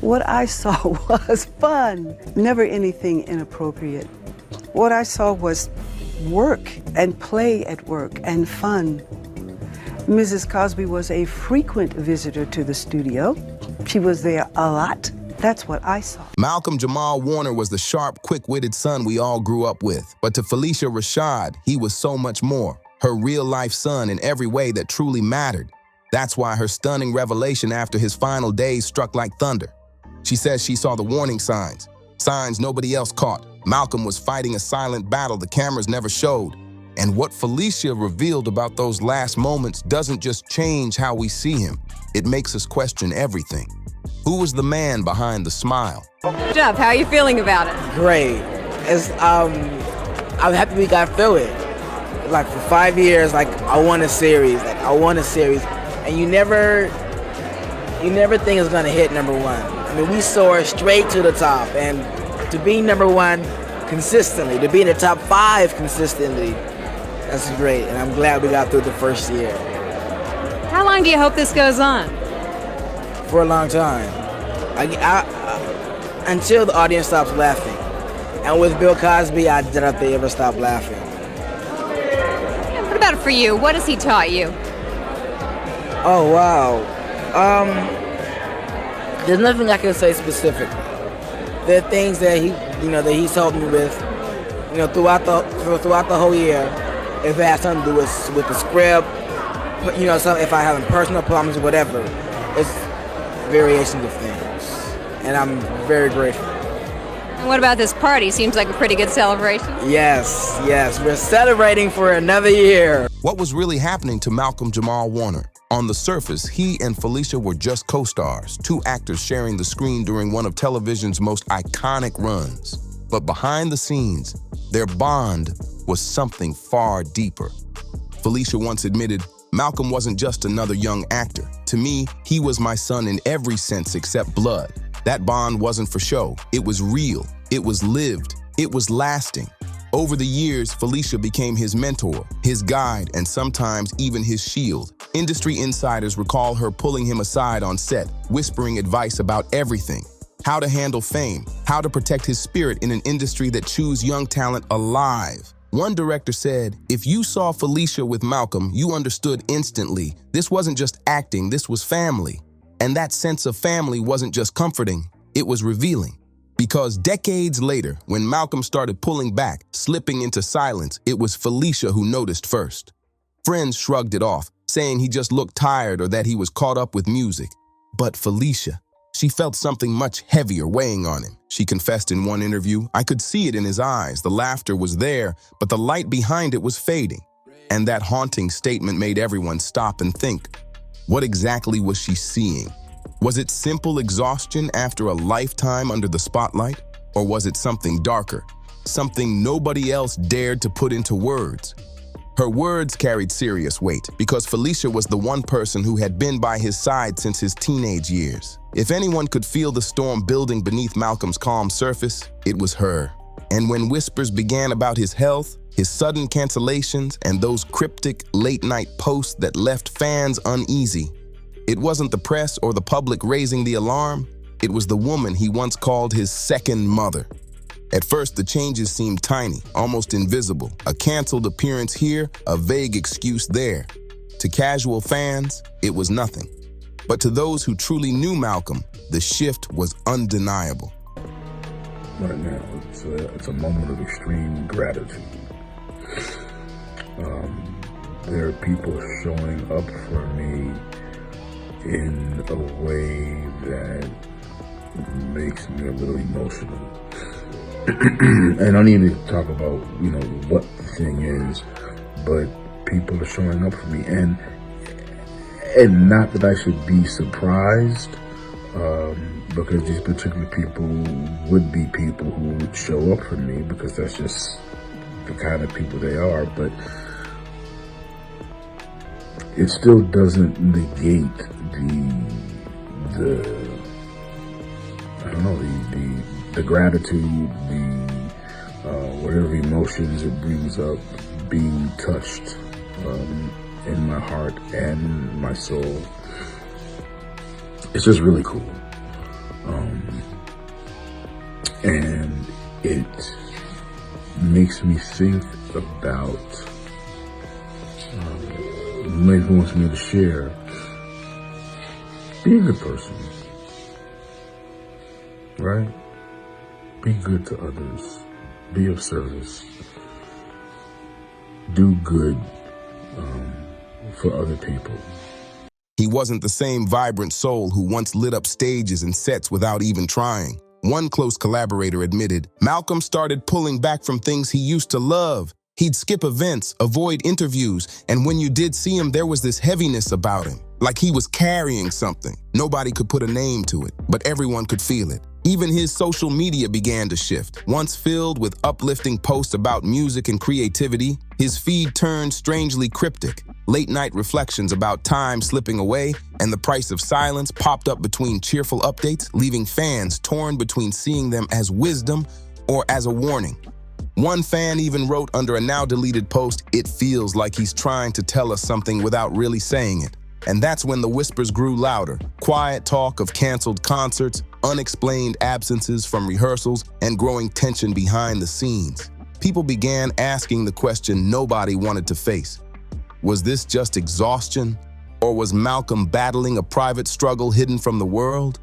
What I saw was fun, never anything inappropriate. What I saw was work and play at work and fun. Mrs. Cosby was a frequent visitor to the studio. She was there a lot. That's what I saw. Malcolm-Jamal Warner was the sharp, quick-witted son we all grew up with. But to Phylicia Rashad, he was so much more. Her real-life son in every way that truly mattered. That's why her stunning revelation after his final days struck like thunder. She says she saw the warning signs, signs nobody else caught. Malcolm was fighting a silent battle the cameras never showed. And what Phylicia revealed about those last moments doesn't just change how we see him. It makes us question everything. Who was the man behind the smile? Jeff, how are you feeling about it? Great. I'm happy we got through it. Like for 5 years, like I want a series. And you never think it's gonna hit number one. I mean, we soared straight to the top, and to be number one consistently, to be in the top 5 consistently, that's great. And I'm glad we got through the first year. How long do you hope this goes on? For a long time. Until the audience stops laughing. And with Bill Cosby, I doubt they ever stop laughing. What about for you? What has he taught you? Oh, wow. There's nothing I can say specifically. There are things that he's helped me with, throughout the whole year. If it has something to do with the script, if I have personal problems or whatever, it's variations of things. And I'm very grateful. And what about this party? Seems like a pretty good celebration. Yes. We're celebrating for another year. What was really happening to Malcolm-Jamal Warner? On the surface, he and Phylicia were just co-stars, 2 actors sharing the screen during one of television's most iconic runs. But behind the scenes, their bond was something far deeper. Phylicia once admitted, Malcolm wasn't just another young actor. To me, he was my son in every sense except blood. That bond wasn't for show. It was real. It was lived. It was lasting. Over the years, Phylicia became his mentor, his guide, and sometimes even his shield. Industry insiders recall her pulling him aside on set, whispering advice about everything. How to handle fame, how to protect his spirit in an industry that chews young talent alive. One director said, if you saw Phylicia with Malcolm, you understood instantly. This wasn't just acting, this was family. And that sense of family wasn't just comforting, it was revealing. Because decades later, when Malcolm started pulling back, slipping into silence, it was Phylicia who noticed first. Friends shrugged it off, saying he just looked tired or that he was caught up with music. But Phylicia, she felt something much heavier weighing on him. She confessed in one interview, I could see it in his eyes. The laughter was there, but the light behind it was fading. And that haunting statement made everyone stop and think. What exactly was she seeing? Was it simple exhaustion after a lifetime under the spotlight? Or was it something darker? Something nobody else dared to put into words? Her words carried serious weight because Phylicia was the one person who had been by his side since his teenage years. If anyone could feel the storm building beneath Malcolm's calm surface, it was her. And when whispers began about his health, his sudden cancellations, and those cryptic late-night posts that left fans uneasy, it wasn't the press or the public raising the alarm, it was the woman he once called his second mother. At first, the changes seemed tiny, almost invisible. A canceled appearance here, a vague excuse there. To casual fans, it was nothing. But to those who truly knew Malcolm, the shift was undeniable. Right now, it's a moment of extreme gratitude. There are people showing up for me in a way that makes me a little emotional. And I don't need to talk about, what the thing is, but people are showing up for me. And not that I should be surprised, because these particular people would be people who would show up for me because that's just the kind of people they are. But it still doesn't negate the gratitude, whatever emotions it brings up, being touched in my heart and my soul. It's just really cool. And it makes me think about, wants me to share, be a good person, right? Be good to others, be of service, do good for other people. He wasn't the same vibrant soul who once lit up stages and sets without even trying. One close collaborator admitted, Malcolm started pulling back from things he used to love. He'd skip events, avoid interviews, and when you did see him, there was this heaviness about him, like he was carrying something. Nobody could put a name to it, but everyone could feel it. Even his social media began to shift. Once filled with uplifting posts about music and creativity, his feed turned strangely cryptic. Late-night reflections about time slipping away and the price of silence popped up between cheerful updates, leaving fans torn between seeing them as wisdom or as a warning. One fan even wrote under a now-deleted post, "It feels like he's trying to tell us something without really saying it." And that's when the whispers grew louder. Quiet talk of canceled concerts, unexplained absences from rehearsals, and growing tension behind the scenes. People began asking the question nobody wanted to face. Was this just exhaustion? Or was Malcolm battling a private struggle hidden from the world?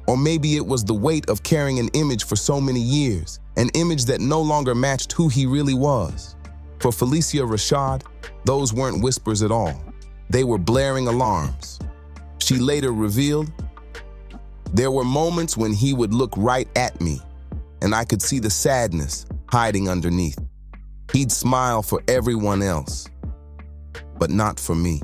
Or maybe it was the weight of carrying an image for so many years, an image that no longer matched who he really was. For Phylicia Rashad, those weren't whispers at all. They were blaring alarms. She later revealed, "There were moments when he would look right at me, and I could see the sadness hiding underneath. He'd smile for everyone else, but not for me."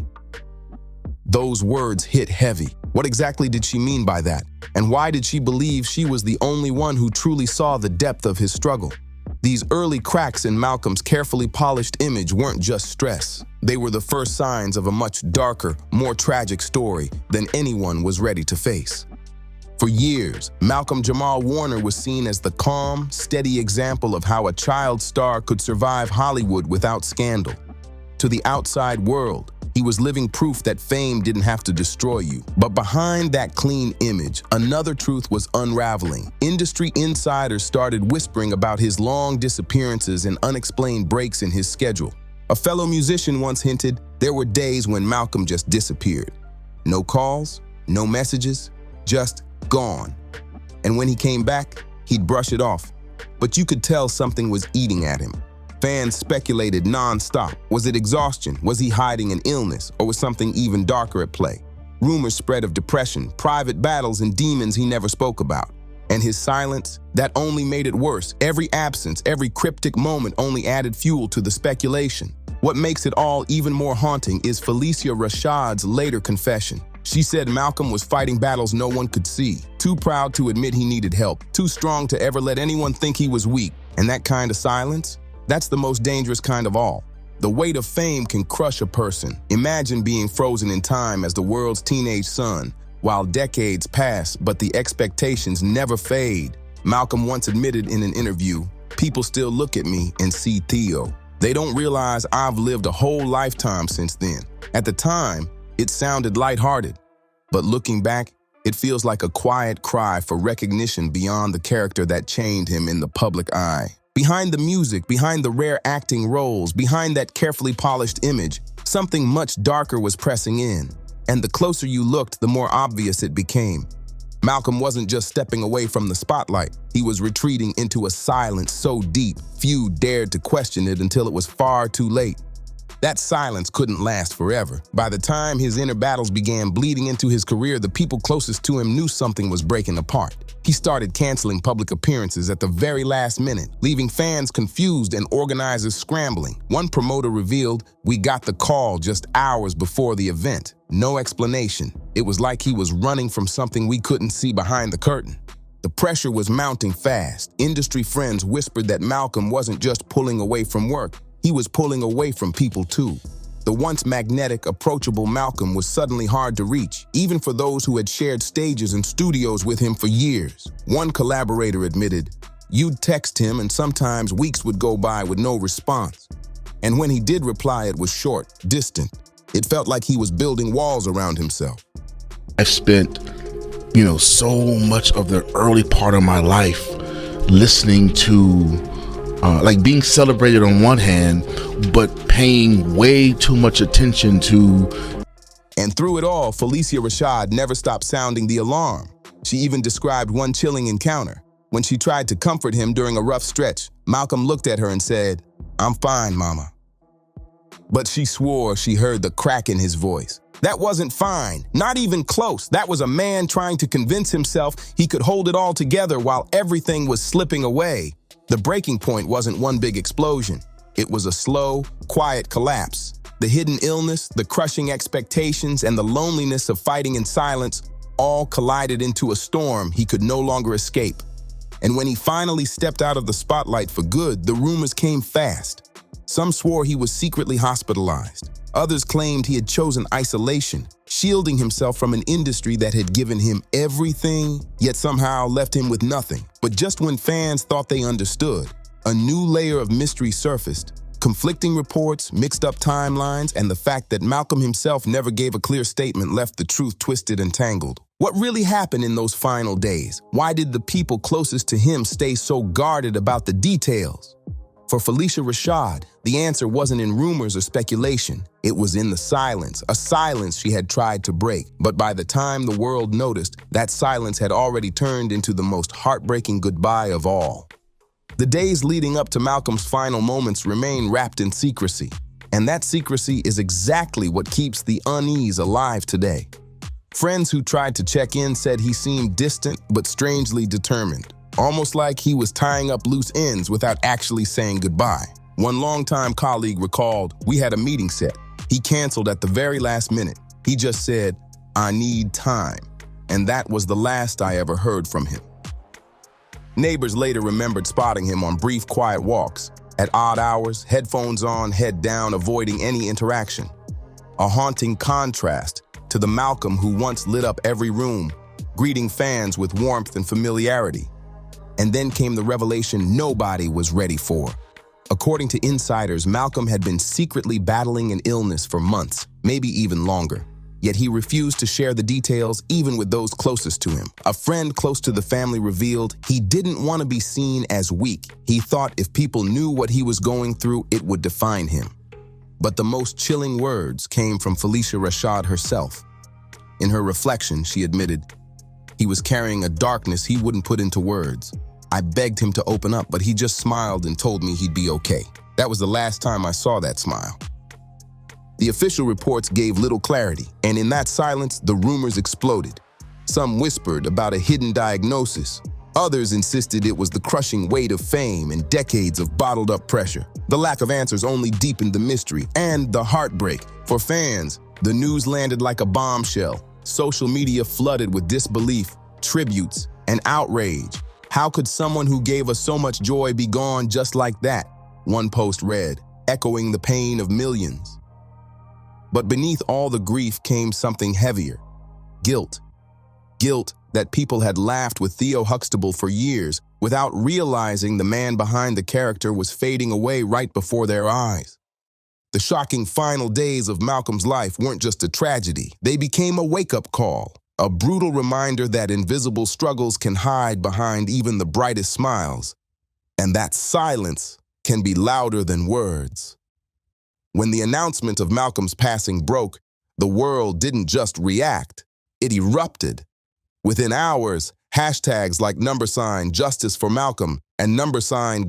Those words hit heavy. What exactly did she mean by that? And why did she believe she was the only one who truly saw the depth of his struggle? These early cracks in Malcolm's carefully polished image weren't just stress. They were the first signs of a much darker, more tragic story than anyone was ready to face. For years, Malcolm-Jamal Warner was seen as the calm, steady example of how a child star could survive Hollywood without scandal. To the outside world, he was living proof that fame didn't have to destroy you. But behind that clean image, another truth was unraveling. Industry insiders started whispering about his long disappearances and unexplained breaks in his schedule. A fellow musician once hinted there were days when Malcolm just disappeared. No calls, no messages, just gone. And when he came back, he'd brush it off. But you could tell something was eating at him. Fans speculated non-stop. Was it exhaustion? Was he hiding an illness? Or was something even darker at play? Rumors spread of depression, private battles, and demons he never spoke about. And his silence, that only made it worse. Every absence, every cryptic moment only added fuel to the speculation. What makes it all even more haunting is Phylicia Rashad's later confession. She said Malcolm was fighting battles no one could see, too proud to admit he needed help, too strong to ever let anyone think he was weak. And that kind of silence? That's the most dangerous kind of all. The weight of fame can crush a person. Imagine being frozen in time as the world's teenage son, while decades pass, but the expectations never fade. Malcolm once admitted in an interview, "People still look at me and see Theo. They don't realize I've lived a whole lifetime since then." At the time, it sounded lighthearted, but looking back, it feels like a quiet cry for recognition beyond the character that chained him in the public eye. Behind the music, behind the rare acting roles, behind that carefully polished image, something much darker was pressing in. And the closer you looked, the more obvious it became. Malcolm wasn't just stepping away from the spotlight. He was retreating into a silence so deep, few dared to question it until it was far too late. That silence couldn't last forever. By the time his inner battles began bleeding into his career, the people closest to him knew something was breaking apart. He started canceling public appearances at the very last minute, leaving fans confused and organizers scrambling. One promoter revealed, "We got the call just hours before the event." No explanation. It was like he was running from something we couldn't see behind the curtain. The pressure was mounting fast. Industry friends whispered that Malcolm wasn't just pulling away from work. He was pulling away from people too. The once magnetic, approachable Malcolm was suddenly hard to reach, even for those who had shared stages and studios with him for years. One collaborator admitted, "You'd text him and sometimes weeks would go by with no response. And when he did reply, it was short, distant. It felt like he was building walls around himself." I've spent, so much of the early part of my life listening to, like being celebrated on one hand, but paying way too much attention to. And through it all, Phylicia Rashad never stopped sounding the alarm. She even described one chilling encounter. When she tried to comfort him during a rough stretch, Malcolm looked at her and said, "I'm fine, Mama." But she swore she heard the crack in his voice. That wasn't fine, not even close. That was a man trying to convince himself he could hold it all together while everything was slipping away. The breaking point wasn't one big explosion. It was a slow, quiet collapse. The hidden illness, the crushing expectations, and the loneliness of fighting in silence all collided into a storm he could no longer escape. And when he finally stepped out of the spotlight for good, the rumors came fast. Some swore he was secretly hospitalized. Others claimed he had chosen isolation, shielding himself from an industry that had given him everything, yet somehow left him with nothing. But just when fans thought they understood, a new layer of mystery surfaced. Conflicting reports, mixed up timelines, and the fact that Malcolm himself never gave a clear statement left the truth twisted and tangled. What really happened in those final days? Why did the people closest to him stay so guarded about the details? For Phylicia Rashad, the answer wasn't in rumors or speculation. It was in the silence, a silence she had tried to break. But by the time the world noticed, that silence had already turned into the most heartbreaking goodbye of all. The days leading up to Malcolm's final moments remain wrapped in secrecy. And that secrecy is exactly what keeps the unease alive today. Friends who tried to check in said he seemed distant but strangely determined. Almost like he was tying up loose ends without actually saying goodbye. One longtime colleague recalled, "We had a meeting set. He canceled at the very last minute. He just said, 'I need time.' And that was the last I ever heard from him." Neighbors later remembered spotting him on brief, quiet walks. At odd hours, headphones on, head down, avoiding any interaction. A haunting contrast to the Malcolm who once lit up every room, greeting fans with warmth and familiarity. And then came the revelation nobody was ready for. According to insiders, Malcolm had been secretly battling an illness for months, maybe even longer. Yet he refused to share the details even with those closest to him. A friend close to the family revealed he didn't want to be seen as weak. He thought if people knew what he was going through, it would define him. But the most chilling words came from Phylicia Rashad herself. In her reflection, she admitted, "He was carrying a darkness he wouldn't put into words. I begged him to open up, but he just smiled and told me he'd be okay. That was the last time I saw that smile." The official reports gave little clarity, and in that silence, the rumors exploded. Some whispered about a hidden diagnosis. Others insisted it was the crushing weight of fame and decades of bottled-up pressure. The lack of answers only deepened the mystery and the heartbreak. For fans, the news landed like a bombshell. Social media flooded with disbelief, tributes, and outrage. "How could someone who gave us so much joy be gone just like that?" one post read, echoing the pain of millions. But beneath all the grief came something heavier. Guilt. Guilt that people had laughed with Theo Huxtable for years without realizing the man behind the character was fading away right before their eyes. The shocking final days of Malcolm's life weren't just a tragedy. They became a wake-up call. A brutal reminder that invisible struggles can hide behind even the brightest smiles, and that silence can be louder than words. When the announcement of Malcolm's passing broke, the world didn't just react, it erupted. Within hours, hashtags like #Justice for Malcolm and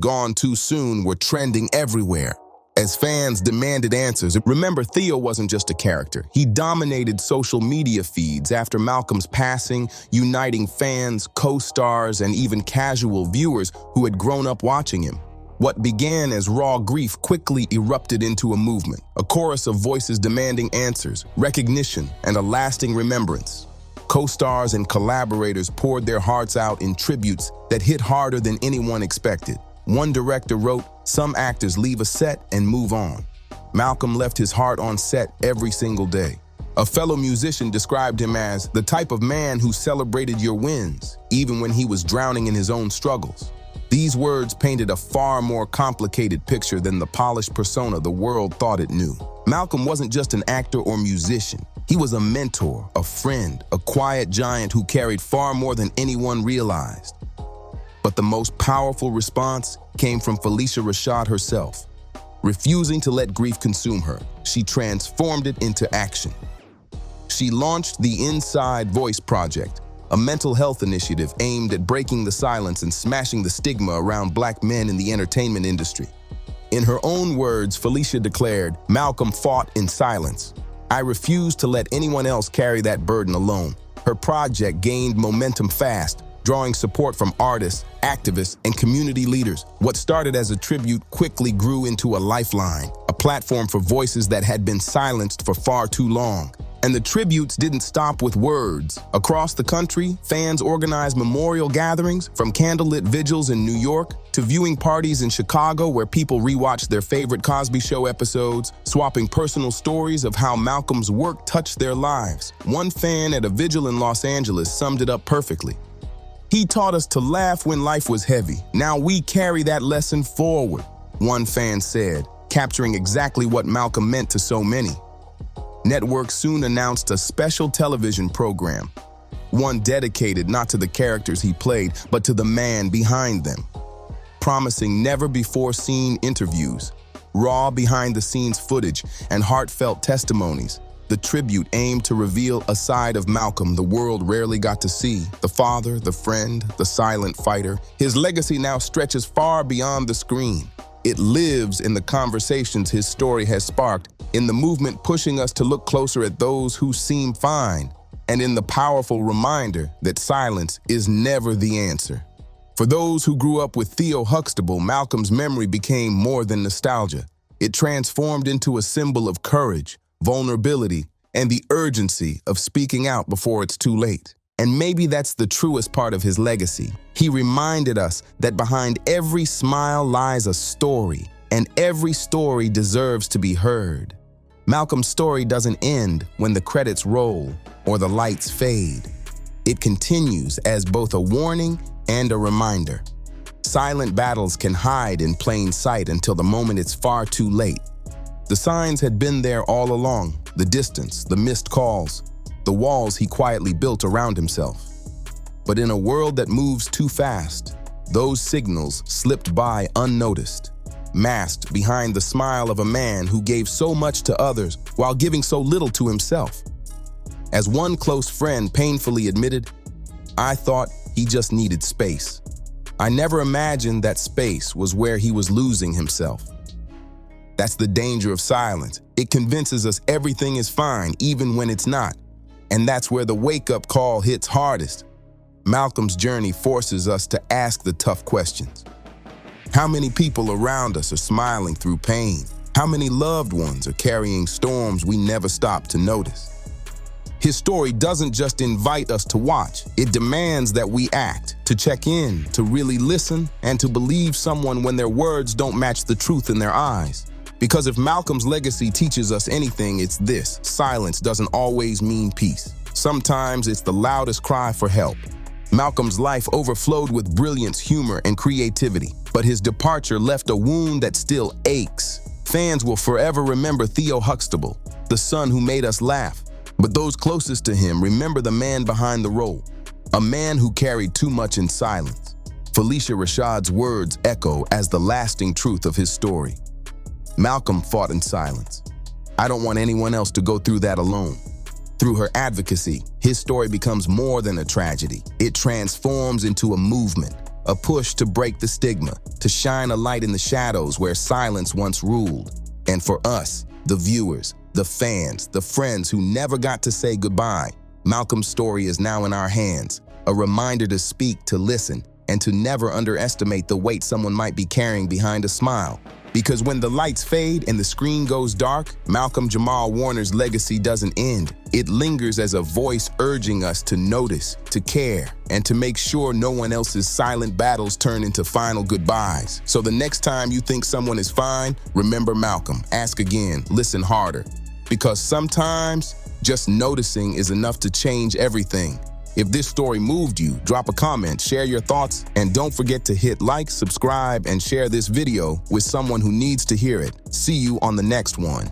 #Gone Too Soon were trending everywhere. As fans demanded answers, remember, Theo wasn't just a character. He dominated social media feeds after Malcolm's passing, uniting fans, co-stars, and even casual viewers who had grown up watching him. What began as raw grief quickly erupted into a movement, a chorus of voices demanding answers, recognition, and a lasting remembrance. Co-stars and collaborators poured their hearts out in tributes that hit harder than anyone expected. One director wrote, "Some actors leave a set and move on. Malcolm left his heart on set every single day." A fellow musician described him as the type of man who celebrated your wins, even when he was drowning in his own struggles. These words painted a far more complicated picture than the polished persona the world thought it knew. Malcolm wasn't just an actor or musician. He was a mentor, a friend, a quiet giant who carried far more than anyone realized. But the most powerful response came from Phylicia Rashad herself. Refusing to let grief consume her, she transformed it into action. She launched the Inside Voice Project, a mental health initiative aimed at breaking the silence and smashing the stigma around Black men in the entertainment industry. In her own words, Phylicia declared, "Malcolm fought in silence. I refuse to let anyone else carry that burden alone." Her project gained momentum fast, drawing support from artists, activists, and community leaders. What started as a tribute quickly grew into a lifeline, a platform for voices that had been silenced for far too long. And the tributes didn't stop with words. Across the country, fans organized memorial gatherings, from candlelit vigils in New York to viewing parties in Chicago where people rewatched their favorite Cosby Show episodes, swapping personal stories of how Malcolm's work touched their lives. One fan at a vigil in Los Angeles summed it up perfectly. "He taught us to laugh when life was heavy. Now we carry that lesson forward," one fan said, capturing exactly what Malcolm meant to so many. Networks soon announced a special television program, one dedicated not to the characters he played, but to the man behind them, promising never-before-seen interviews, raw behind-the-scenes footage, and heartfelt testimonies. The tribute aimed to reveal a side of Malcolm the world rarely got to see: the father, the friend, the silent fighter. His legacy now stretches far beyond the screen. It lives in the conversations his story has sparked, in the movement pushing us to look closer at those who seem fine, and in the powerful reminder that silence is never the answer. For those who grew up with Theo Huxtable, Malcolm's memory became more than nostalgia. It transformed into a symbol of courage, vulnerability, and the urgency of speaking out before it's too late. And maybe that's the truest part of his legacy. He reminded us that behind every smile lies a story, and every story deserves to be heard. Malcolm's story doesn't end when the credits roll or the lights fade. It continues as both a warning and a reminder. Silent battles can hide in plain sight until the moment it's far too late. The signs had been there all along: the distance, the missed calls, the walls he quietly built around himself. But in a world that moves too fast, those signals slipped by unnoticed, masked behind the smile of a man who gave so much to others while giving so little to himself. As one close friend painfully admitted, "I thought he just needed space. I never imagined that space was where he was losing himself." That's the danger of silence. It convinces us everything is fine, even when it's not. And that's where the wake-up call hits hardest. Malcolm's journey forces us to ask the tough questions. How many people around us are smiling through pain? How many loved ones are carrying storms we never stop to notice? His story doesn't just invite us to watch, it demands that we act, to check in, to really listen, and to believe someone when their words don't match the truth in their eyes. Because if Malcolm's legacy teaches us anything, it's this: silence doesn't always mean peace. Sometimes it's the loudest cry for help. Malcolm's life overflowed with brilliance, humor, and creativity, but his departure left a wound that still aches. Fans will forever remember Theo Huxtable, the son who made us laugh. But those closest to him remember the man behind the role, a man who carried too much in silence. Phylicia Rashad's words echo as the lasting truth of his story. Malcolm fought in silence. I don't want anyone else to go through that alone. Through her advocacy, his story becomes more than a tragedy. It transforms into a movement, a push to break the stigma, to shine a light in the shadows where silence once ruled. And for us, the viewers, the fans, the friends who never got to say goodbye, Malcolm's story is now in our hands, a reminder to speak, to listen, and to never underestimate the weight someone might be carrying behind a smile. Because when the lights fade and the screen goes dark, Malcolm-Jamal Warner's legacy doesn't end. It lingers as a voice urging us to notice, to care, and to make sure no one else's silent battles turn into final goodbyes. So the next time you think someone is fine, remember Malcolm. Ask again, listen harder. Because sometimes just noticing is enough to change everything. If this story moved you, drop a comment, share your thoughts, and don't forget to hit like, subscribe, and share this video with someone who needs to hear it. See you on the next one.